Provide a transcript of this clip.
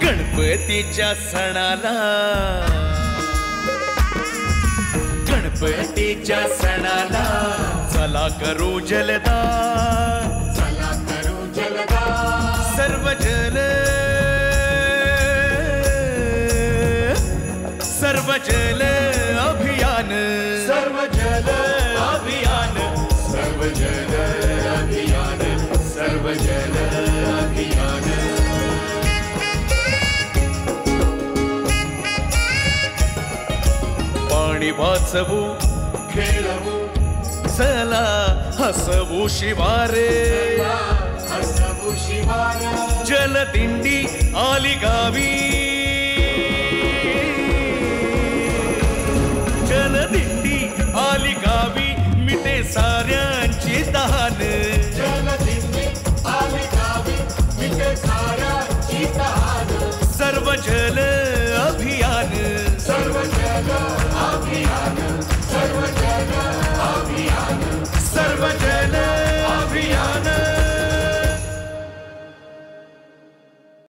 गणपतीच्या सणाला गणपतीच्या सणाला चला करू जलदान चला करू जलदान सर्व जल अभियान सर्व जल अभियान सर्व जल अभियान सर्व जल अभियान पाणी वाचवू खेळवू चला हसवू शिवारे हसवू शिवार जलदिंडी आली गावी जलदिंडी आली गावी मिटे साऱ्यांची तहान जलदिंडी आली गावी मिटे साऱ्यांची तहान सर्व जल अभियान सर्व जल अभियान